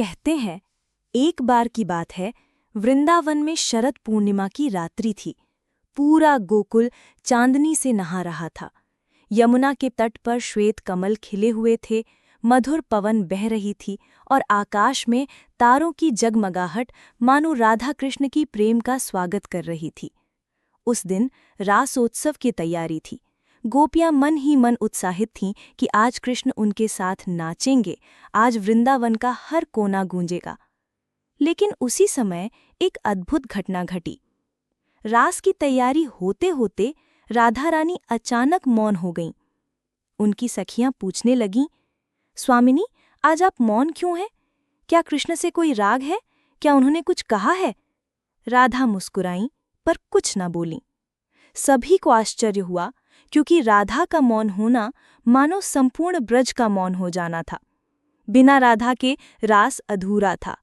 कहते हैं, एक बार की बात है, वृंदावन में शरद पूर्णिमा की रात्रि थी। पूरा गोकुल चांदनी से नहा रहा था। यमुना के तट पर श्वेत कमल खिले हुए थे, मधुर पवन बह रही थी और आकाश में तारों की जगमगाहट मानो राधा कृष्ण की प्रेम का स्वागत कर रही थी। उस दिन रासोत्सव की तैयारी थी। गोपियां मन ही मन उत्साहित थीं कि आज कृष्ण उनके साथ नाचेंगे, आज वृंदावन का हर कोना गूंजेगा। लेकिन उसी समय एक अद्भुत घटना घटी। रास की तैयारी होते होते राधा रानी अचानक मौन हो गईं। उनकी सखियां पूछने लगीं, स्वामिनी, आज आप मौन क्यों हैं? क्या कृष्ण से कोई राग है? क्या उन्होंने कुछ कहा है? राधा मुस्कुराईं पर कुछ न बोलीं। सभी को आश्चर्य हुआ, क्योंकि राधा का मौन होना मानो संपूर्ण ब्रज का मौन हो जाना था। बिना राधा के रास अधूरा था।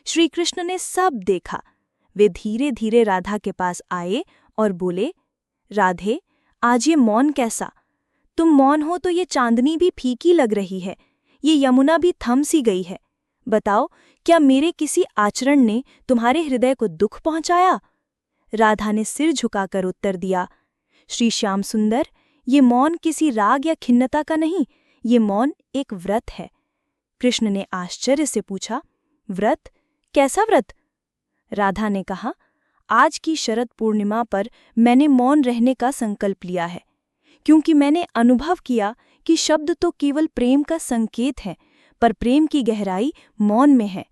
श्री कृष्ण ने सब देखा। वे धीरे धीरे राधा के पास आए और बोले, राधे, आज ये मौन कैसा? तुम मौन हो तो ये चांदनी भी फीकी लग रही है, ये यमुना भी थम सी गई है। बताओ, क्या मेरे किसी आचरण ने तुम्हारे हृदय को दुख पहुंचाया? राधा ने सिर झुकाकर उत्तर दिया, श्री श्याम सुंदर, ये मौन किसी राग या खिन्नता का नहीं, ये मौन एक व्रत है। कृष्ण ने आश्चर्य से पूछा, व्रत? कैसा व्रत? राधा ने कहा, आज की शरद पूर्णिमा पर मैंने मौन रहने का संकल्प लिया है, क्योंकि मैंने अनुभव किया कि शब्द तो केवल प्रेम का संकेत है, पर प्रेम की गहराई मौन में है।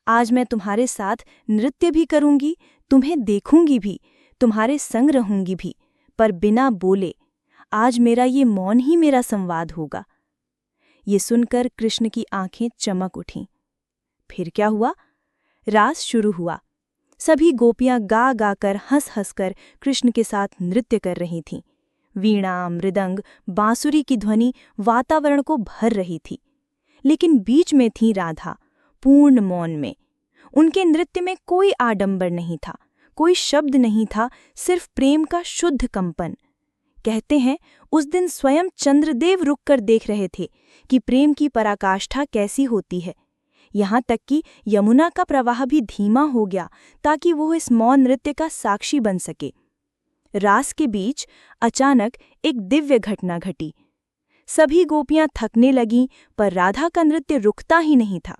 आज मैं तुम्हारे साथ नृत्य भी करूंगी, तुम्हें देखूंगी भी, तुम्हारे संग रहूंगी भी, पर बिना बोले। आज मेरा ये मौन ही मेरा संवाद होगा। ये सुनकर कृष्ण की आंखें चमक उठीं। फिर क्या हुआ? रास शुरू हुआ। सभी गोपियां गा गाकर हंस हंसकर कृष्ण के साथ नृत्य कर रही थीं। वीणा, मृदंग, बांसुरी की ध्वनि वातावरण को भर रही थी। लेकिन बीच में थी राधा, पूर्ण मौन में। उनके नृत्य में कोई आडंबर नहीं था, कोई शब्द नहीं था, सिर्फ प्रेम का शुद्ध कंपन। कहते हैं, उस दिन स्वयं चंद्रदेव रुककर देख रहे थे कि प्रेम की पराकाष्ठा कैसी होती है। यहाँ तक कि यमुना का प्रवाह भी धीमा हो गया, ताकि वो इस मौन नृत्य का साक्षी बन सके। रास के बीच अचानक एक दिव्य घटना घटी। सभी गोपियां थकने लगीं, पर राधा का नृत्य रुकता ही नहीं था।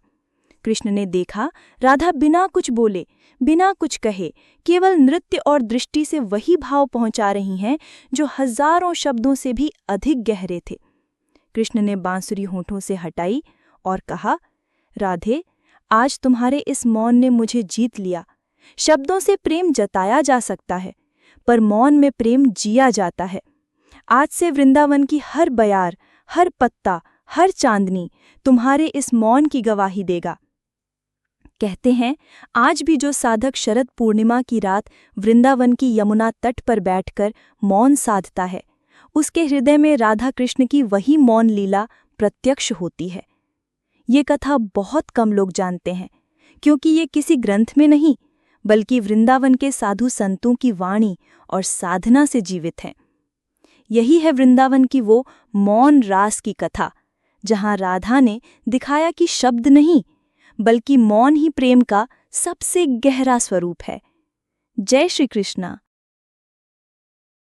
कृष्ण ने देखा, राधा बिना कुछ बोले, बिना कुछ कहे, केवल नृत्य और दृष्टि से वही भाव पहुंचा रही हैं जो हजारों शब्दों से भी अधिक गहरे थे। कृष्ण ने बांसुरी होठों से हटाई और कहा, राधे, आज तुम्हारे इस मौन ने मुझे जीत लिया। शब्दों से प्रेम जताया जा सकता है, पर मौन में प्रेम जिया जाता है। आज से वृंदावन की हर बयार, हर पत्ता, हर चांदनी तुम्हारे इस मौन की गवाही देगा। कहते हैं, आज भी जो साधक शरद पूर्णिमा की रात वृंदावन की यमुना तट पर बैठकर मौन साधता है, उसके हृदय में राधा कृष्ण की वही मौन लीला प्रत्यक्ष होती है। ये कथा बहुत कम लोग जानते हैं, क्योंकि ये किसी ग्रंथ में नहीं, बल्कि वृंदावन के साधु संतों की वाणी और साधना से जीवित है। यही है वृंदावन की वो मौन रास की कथा, जहाँ राधा ने दिखाया कि शब्द नहीं, बल्कि मौन ही प्रेम का सबसे गहरा स्वरूप है। जय श्री कृष्णा।